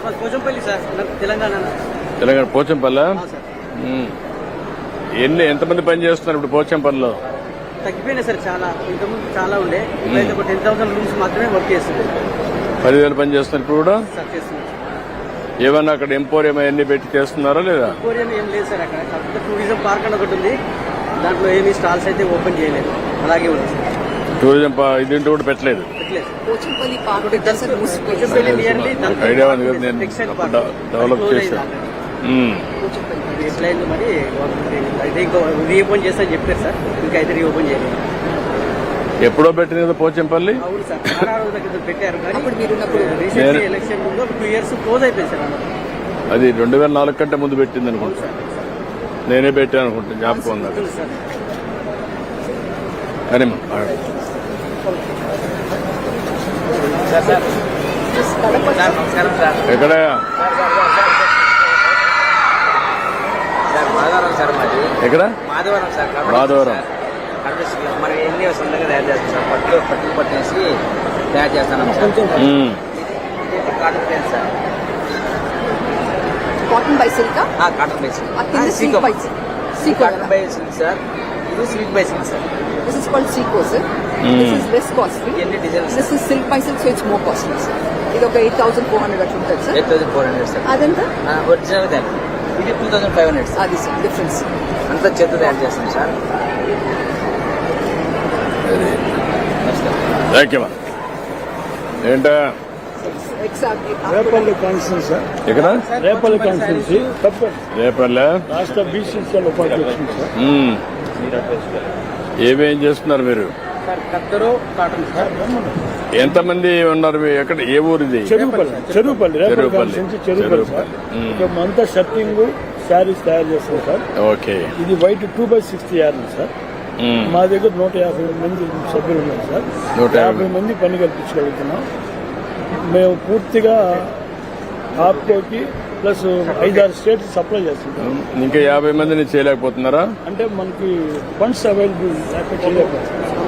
Pochampally sir, Telangana. Telangana Pochampally. Sir ఎంతమంది పని చేస్తున్నారు ఇప్పుడు పోచంపల్లిలో? తగ్గిపోయినాయి సార్ చాలా. ఇంతకుముందు చాలా ఉండే, ఇప్పుడైతే ఒక 10,000 రూమ్స్ మాత్రమే వర్క్ చేస్తుంది. 10,000 పని చేస్తున్నారు ఇప్పుడు కూడా? సార్ చేస్తున్నారు. ఏమన్నా అక్కడ ఎంపోరియం అవన్నీ పెట్టి చేస్తున్నారా లేదా? ఎంపోరియం ఏం లేదు సార్ అక్కడ. కాకపోతే టూరిజం పార్క్ అని ఒకటి ఉంది, దాంట్లో ఏమీ స్టాల్స్ అయితే ఓపెన్ చేయలేదు, అలాగే ఉంది సార్. టూరిజం దీంట్లో కూడా పెట్టలేదు. Pochampally park Pochampally nearly idea ఉంది కదా, నేను డెవలప్ చేశాను. ఎట్లయిందో మరి అయితే ఇంకో రీఓపెన్ చేస్తా చెప్పారు సార్, ఇంకా అయితే రీఓపెన్ చేయలేదు. ఎప్పుడో పెట్టింది కదా పోచంపల్లి? అవును సార్, చాలా రోజుల దగ్గర పెట్టారు కానీ రీసెంట్లీ ఎలక్షన్ ముందు 2 years క్లోజ్ అయిపోయింది సార్. అది 2004 కంటే ముందు పెట్టింది అనుకుంటా. నేనే పెట్టాను అనుకుంటా, జ్ఞాపకం ఉంది సార్. కానీ నమస్కారం సార్. ఎక్కడ? మాధవరం సార్ మాది. ఎక్కడ? మాధవరం సార్. మాధవరం. మరి ఎన్ని సొంతంగా తయారు చేస్తాం సార్. పట్టులు పట్టేసి తయారు చేస్తాను sir. Cotton place sir. Cotton by silk. Cotton by silk. Cotton by silk sir. ఇది silk by silk sir. This is called Seco, sir. This is less costly. This is silk by silk, so it's more costly, sir. ఇది ఒక 8,400 అట్లా ఉంటుంది sir. 8,400 sir. అదంతా original దాన్ని. ఇది 2,500 sir. అది sir difference. అంతా చేత తయారు చేస్తాం సార్. Thank you. ఏంటా ఎగ్జాక్ట్లీ రేపల్లి కాన్స్టిట్యూన్సీ సార్. ఎక్కడ? రేపల్లి కాన్స్టిట్యూన్సీ రేపల్లె రాష్ట్ర బీసీసీఎల్ ఉపాధ్యక్షుడు సార్. ఏమేం చేస్తున్నారు మీరు? కత్తరు కాటన్ సార్. ఎంతమంది ఉన్నారు? ఎక్కడ, ఏ ఊరు ఇది? Cheruvupalli Repalle constituency Cheruvupalli sir. అంతా షర్టింగ్ శారీస్ తయారు చేస్తాం సార్. ఓకే. ఇది వైట్ 2/60 యార్డ్ సార్. మా దగ్గర 150 మంది సభ్యులు ఉన్నారు సార్. 150 మంది పని కల్పించగలుగుతున్నాం. మేము పూర్తిగా ఆప్కోకి ప్లస్ 5-6 స్టేట్స్ సప్లై చేస్తున్నాం. ఇంకా 50 మందిని చేయలేకపోతున్నారా? అంటే మనకి ఫండ్స్ అవైలబుల్ చేయలేకపోతున్నాం.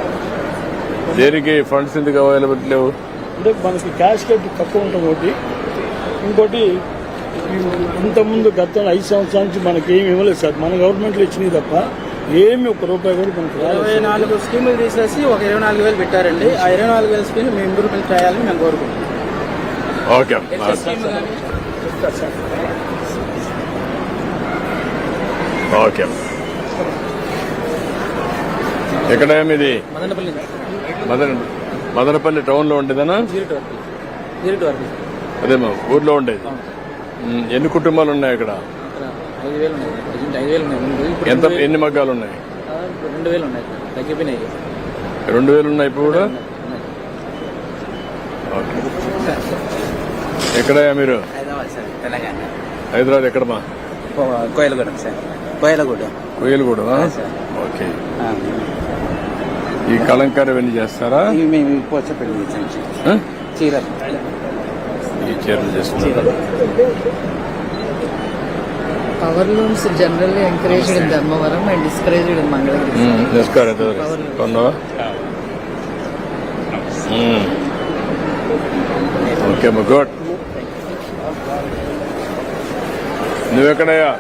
దేనికి ఫండ్స్ ఎందుకు అవైలబుల్ లేవు? అంటే మనకి క్యాష్ రేట్ తక్కువ ఉంటుంది ఒకటి. ఇంకోటి ఇంతకుముందు గత 5 సంవత్సరాల నుంచి మనకి ఏమి ఇవ్వలేదు సార్. మన గవర్నమెంట్లో ఇచ్చినవి తప్ప ఏమి ఒక్క రూపాయి కూడా మనకి 24 స్కీములు తీసేసి ఒక 24,000 పెట్టారండి. ఆ 24,000 స్కీమ్ మేము ఇంప్రూవ్మెంట్ చేయాలని మేము కోరుకుంటున్నాం. ఓకే. ఓకే. ఎక్కడ ఇది? మదనపల్లి టౌన్ లో ఉండేదనా? అదేమో ఊర్లో ఉండేది. ఎన్ని కుటుంబాలు ఉన్నాయి ఇక్కడ? 5,000 ఉన్నాయి. ఎంత, ఎన్ని మగ్గాలు ఉన్నాయి? 2,000 ఉన్నాయి. తగ్గిపోయినాయి. 2,000 ఉన్నాయి ఇప్పుడు కూడా? ఓకే. ఎక్కడయ్యా మీరు? హైదరాబాద్ సార్, తెలంగాణ. హైదరాబాద్ ఎక్కడమా? కోయలగూడెం సార్. కోయలగూడెం. ఓకే. ఈ కలంకారీ అవన్నీ చేస్తారా? మేము పోచంపల్లి చీరలు. ఈ చీరలు చేస్తున్నారు. Power looms generally encouraged in Dharmavaram and discouraged in Mangalagiri. కొన్నావా? ఓకే అమ్మా, గుడ్. నువ్వెక్కడయ్యా?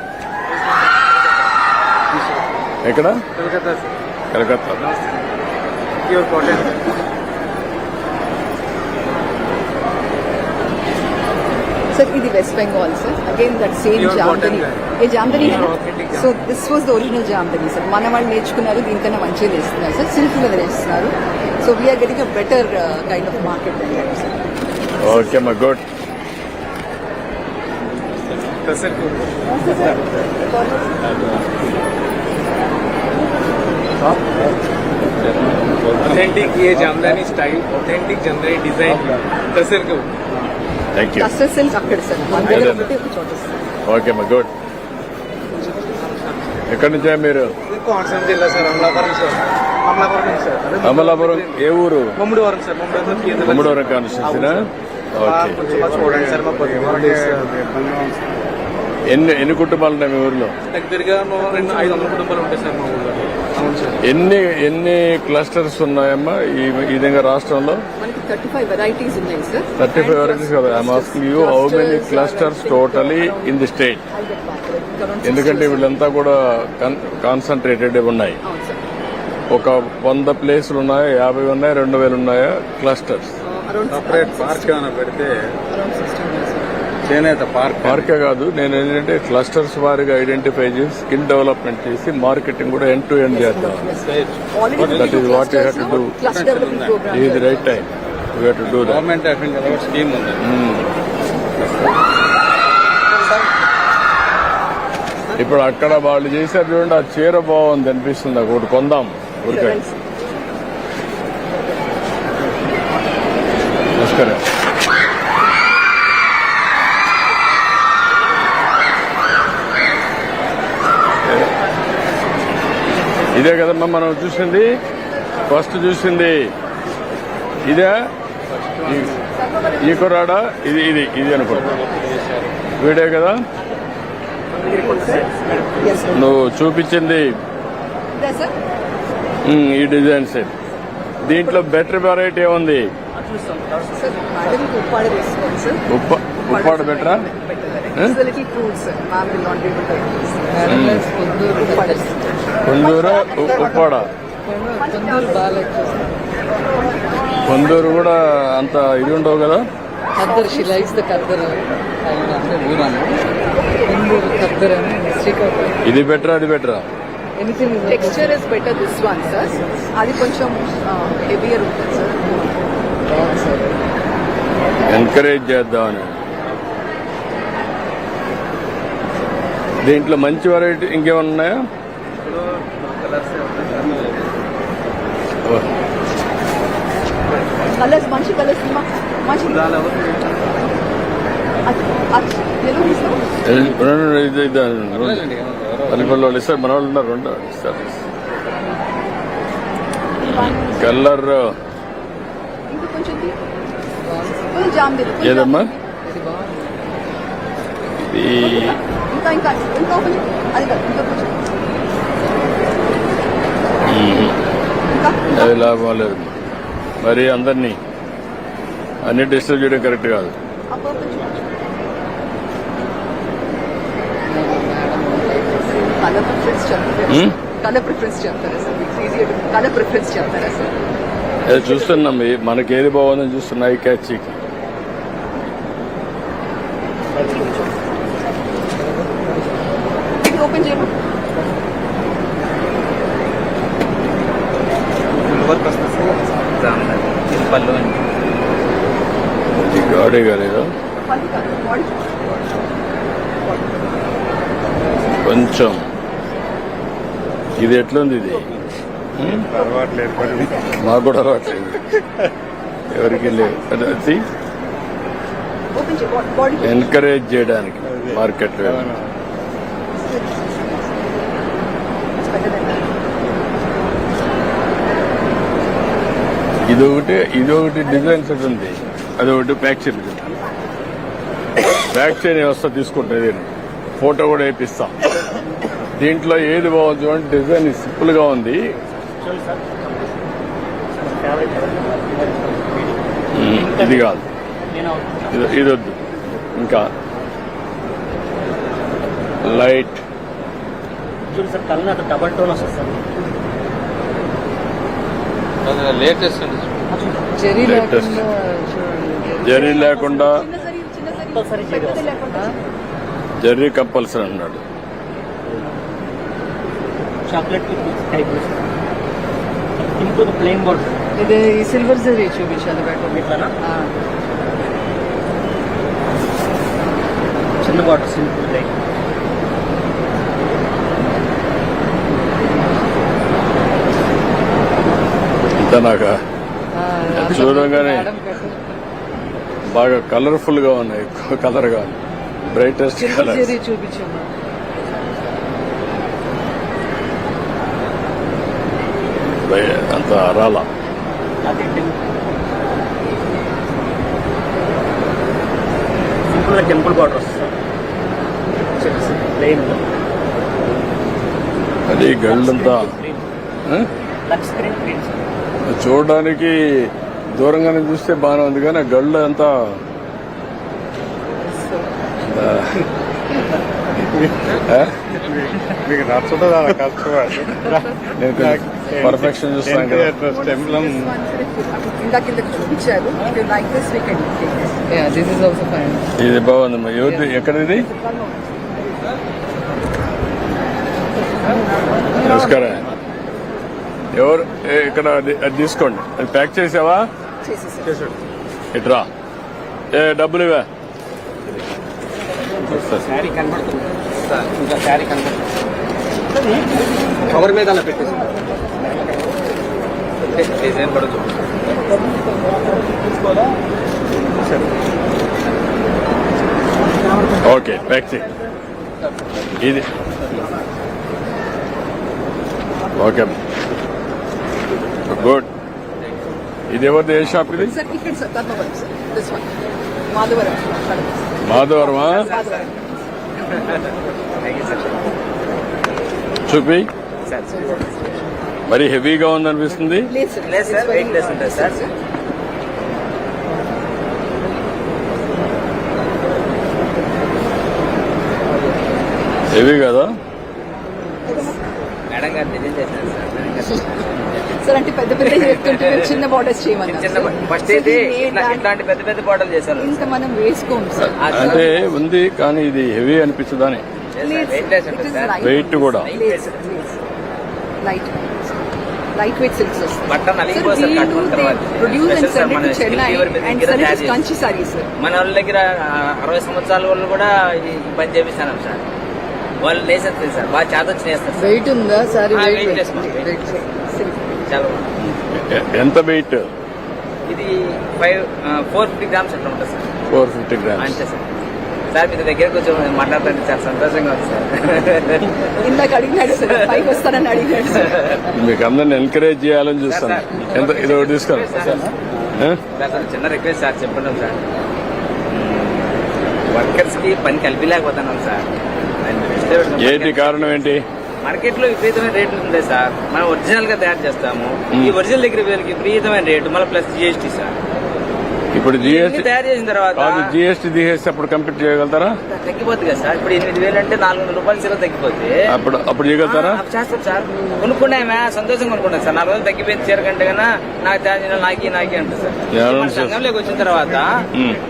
ఎక్కడ? కలకత్తా. Sir, ఇది West Bengal, sir. Again, that same Jamdani. ఏ జామ్దనీ है ना? So this was the original Jamdani, sir. మన వాళ్ళు నేర్చుకున్నారు, దీనికన్నా మంచిగా చేస్తున్నారు సార్. సిల్క్ మీద చేస్తున్నారు. So we are getting a better kind of market than that, sir. Okay అమ్మా, గుడ్. ऑथेंटिक ये jamdani style, authentic jamdani design tussar को. Thank you. టస్సర్ సిల్క్ అక్కడ సార్. మన దగ్గర ఒకటి ఒక చోట సార్. ఓకే అమ్మా, గుడ్. ఎక్కడి నుంచా మీరు? కోనసీమ జిల్లా సార్. అమలాపురం సార్. అమలాపురం. ఏ ఊరు? ముమ్మడివరం సార్. ముమ్మడివరం కాన్స్టిట్యూన్సీనా? ఓకే. చూడండి సార్, మా ఎన్ని కుటుంబాలు ఉన్నాయి మీ ఊర్లో? దగ్గరగా 500 కుటుంబాలు ఉంటాయి సార్ మా ఊళ్ళో. అవును సార్. ఎన్ని క్లస్టర్స్ ఉన్నాయమ్మా ఈ విధంగా రాష్ట్రంలో? మనకి 35 varieties ఉన్నాయి సార్. 35 varieties కదా. I'm asking you how many clusters totally in the state? ఎందుకంటే వీళ్ళంతా కూడా కాన్సన్ట్రేటెడ్ ఉన్నాయి. అవును సార్. ఒక 100 ప్లేసులు ఉన్నాయా, 50 ఉన్నాయా, 2000 ఉన్నాయా క్లస్టర్స్? సపరేట్ పార్క్ ఏమైనా పెడితే అరౌండ్ 60 ఉన్నాయి సార్. చేనేత పార్కే కాదు, నేను ఏంటంటే క్లస్టర్స్ వారిగా ఐడెంటిఫై చేసి స్కిల్ డెవలప్మెంట్ చేసి మార్కెటింగ్ కూడా ఎండ్ టు ఎండ్ చేద్దాం. That is what you have to do. Cluster development program. It is the right time. We have to do that. Government of India scheme ఉంది. ఇప్పుడు అక్కడ వాళ్ళు చేశారు చూడండి, ఆ చీర బాగుంది అనిపిస్తుంది నాకు. ఒకటి కొందాం ఊరికే. నమస్కారం. ఇదే కదమ్మా మనం చూసింది, ఫస్ట్ చూసింది ఇదే. ఈ కుర్రాడా? ఇది ఇది ఇది అనుకుంటా, వీడే కదా నువ్వు చూపించింది. ఇదే సార్. ఈ డిజైన్ సెట్ దీంట్లో బెటర్ వెరైటీ ఉంది. సార్ మేడం ఉప్పాడ వేసుకోండి సార్. ఉప్పాడ బెటరా? Little fruits ma'am will not be able to Konduru Uppada. Konduru కూడా అంత ఇది ఉండవు కదా. Kaddar, she likes the Kaddar. Kaddar and Srikakulam. ఇది బెటరా అది బెటరా? Anything is texture is better this one sir. అది కొంచెం హెవియర్ ఉంటుంది సార్. ఎంకరేజ్ చేద్దామని. దీంట్లో మంచి వెరైటీ ఇంకేమన్నా ఉన్నాయా? కలర్స్ మంచి కలర్స్ మంచి పల్లెపల్లి వాళ్ళు ఇస్తారు, మన వాళ్ళు ఉన్నారు, రెండు ఇస్తారు. కలర్ ఇంకా కొంచెం జామ్దిరి ఏదమ్మా ఇది? ఇంకా ఇంకా ఇంకా కొంచెం అది కాదు, ఇంకా కొంచెం అది లాభం లేదు. మరి అందరినీ అన్ని డిస్టర్బ్ చేయడం కరెక్ట్ కాదు. కలర్ ప్రిఫరెన్స్ చెప్తారా? కలర్ ప్రిఫరెన్స్ చెప్తారా సార్? కలర్ ప్రిఫరెన్స్ చెప్తారా సార్? అది చూస్తున్నాం, మనకి ఏది బాగుందని చూస్తున్నా. ఈ క్యాచ్ ఓపెన్ చేయమా? పళ్ళు గాడే కాలేదా కొంచెం? ఇది ఎట్లుంది? ఇది మాకు కూడా అలవాట్లేదు, ఎవరికి లేదు. ఎంకరేజ్ చేయడానికి మార్కెట్. ఇదొకటి డిజైన్ సెట్ ఉంది, అదొకటి ప్యాక్ చేయించు. ప్యాక్ చేయని వ్యవస్థ తీసుకుంటుంది, ఫోటో కూడా వేపిస్తాం. దీంట్లో ఏది బాగుంది అంటే డిజైన్ సింపుల్ గా ఉంది. ఇది కాదు, ఇది వద్దు. ఇంకా లైట్ డబల్ టోన్ వస్తుంది sir. Latest Jerry latest zari లేకుండా. జరీ కంపల్సరీ అన్నాడు. చాక్లెట్ ఇంకో ప్లెయిన్ బార్డర్. ఇది ఈ సిల్వర్ జరీ చూపించాలి బెటర్. ఇట్లానా? చిన్న బార్డర్ సింపుల్ లైక్. ఇంత నాకు చూడంగానే బాగా కలర్ఫుల్ గా ఉన్నాయి, ఎక్కువ కలర్ గా ఉంది, బ్రైటెస్ట్ కలర్. జరీ చూపించాము. అంత రాలా. సింపుల్ టెంపుల్ బార్డర్ వస్తుంది ప్లెయిన్. అది గళ్ళంతా లక్స్ స్క్రీన్ ప్రింట్స్ చూడడానికి దూరంగానే చూస్తే బాగానే ఉంది కానీ ఆ గళ్ళు అంతా మీకు నచ్చుతుంది అలా కష్టపడి నేను పర్ఫెక్షన్ చూస్తాను కదా. ఇందాక చూపించారు like this we can Yeah, this is also fine. ఇది బాగుందమ్మా. ఎవరిది ఎక్కడ ఇది? నమస్కారం. ఎవరు ఇక్కడ అది తీసుకోండి. అది ప్యాక్ చేసావా? చేసేసారు. ఇట్రా డబ్బులు ఇవా. శారీ కనబడుతుంది సార్, ఇంకా శారీ కనబడుతుంది కవర్ మీద అలా పెట్టేసి డిజైన్ కూడా చూపిస్తాను. ఓకే ప్యాక్ చేయి. ఇది ఓకే గుడ్. ఇది ఎవరిది? ఏ షాప్ ఇది? సార్ ఇక్కడ sir Dharmavaram sir, this one Madhavaram. మాధవరమా? మాధవరం. చూపి. సార్ మరి హెవీగా ఉందనిపిస్తుంది. లేదు సార్, లేదు సార్, వెయిట్ లెస్ ఉంటుంది సార్. హెవీ కదా? మేడం గారు డిజైన్ చేశారు సార్. మేడం గారు సార్ అంటే పెద్ద పెద్ద చెప్తుంటే మీరు చిన్న బార్డర్స్ చేయమన్నారు చిన్న ఫస్ట్ అయితే ఇట్లాంటి పెద్ద పెద్ద బాటలు చేశారు. ఇంత మనం వేసుకోము సార్. అంటే ఉంది కానీ ఇది హెవీ అనిపించదని. వెయిట్ లెస్ ఉంటుంది సార్. వెయిట్ కూడా లైట్ వెయిట్ సిల్క్స్ వస్తాయి. బట్ట నలిగిపోతుంది సార్ కట్టుకున్న తర్వాత. Produce and Special sir, send మన టు చెన్నై delivery మీద అండ్ దగ్గర సెండ్ తయారు టు కంచి సారీ సార్. మన వాళ్ళ దగ్గర 60 సంవత్సరాల వాళ్ళు కూడా ఈ పని చేపిస్తాను సార్. వాళ్ళు లేసేస్తారు సార్, బాగా చేతొచ్చి చేస్తారు సార్. వెయిట్ ఉందా సారీ? వెయిట్ లెస్ చాలా బాగుంది. ఎంత వెయిట్? ఇది 450 గ్రామ్స్ అట్లా ఉంటుంది సార్. 450 గ్రామ్స్. అంతే సార్. సార్ మీ దగ్గరకు వచ్చి మాట్లాడుతుంటే చాలా సంతోషంగా ఉంది సార్. ఇందాక అడిగినాడు సార్, పైకి వస్తానని అడిగినాడు సార్. మీకు అందరిని ఎంకరేజ్ చేయాలని చూస్తాను. ఎంత ఇది ఒకటి తీసుకోండి. సార్ చిన్న రిక్వెస్ట్ సార్, చెప్పండి సార్. వర్కర్స్ కి పని కలిపిలేకపోతున్నాం సార్. ఏంటి కారణం ఏంటి? మార్కెట్ లో విపరీతమైన రేట్లు ఉంటాయి సార్. మనం ఒరిజినల్ గా తయారు చేస్తాము. ఈ ఒరిజినల్ దగ్గర వీళ్ళకి విపరీతమైన రేటు, మళ్ళీ ప్లస్ జిఎస్టీ సార్. ఇప్పుడు ఇవన్నీ జిఎస్టీ తయారు చేసిన తర్వాత జిఎస్టీ తీసేసి అప్పుడు కంప్లీట్ చేయగలుగుతారా? తగ్గిపోతుంది కదా సార్. ఇప్పుడు 8,000 అంటే 400 రూపాయలు సీర తగ్గిపోతే అప్పుడు చేయగలుగుతారా? చేస్తాం సార్. కొనుక్కున్నామే సంతోషంగా కొనుక్కున్నాం సార్. 4 రోజులు తగ్గిపోయింది చీర కంటే కన్నా నాకు తయారు చేయాలి, నాకి అంటారు సార్. మన సంఘంలోకి వచ్చిన తర్వాత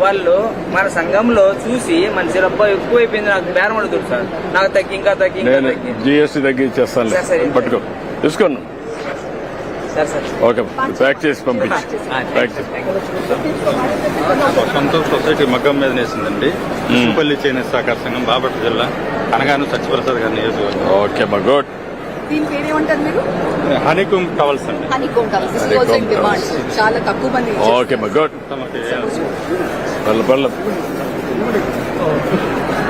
వాళ్ళు మన సంఘంలో చూసి మన చీర ఎక్కువ అయిపోయింది, నాకు బేరం అడుగుతారు సార్. నాకు తగ్గి ఇంకా తగ్గి ఇంకా నేను తగ్గి జిఎస్టీ తగ్గించేస్తాను. సరే. పట్టుకో తీసుకోను. Sir sir. ఓకే ప్యాక్ చేసి పంపించి. ప్యాక్ చేసి సంతోష్ సొసైటీ మగ్గం మీద నేసిందండి. ఉప్పల్లి చేనేత సహకార సంఘం, బాపట్ల జిల్లా, అనగాను సత్యప్రసాద్ గారి నియోజకవర్గం. ఓకే మా గుడ్. దీని పేరేమంటారు మీరు? హనీకుంమ్ టవల్స్ అండి. Honeycomb towels. This is also in demand. చాలా తక్కువ మంది ఓకే మా గుడ్. తమకి పర్లేదు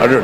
అడు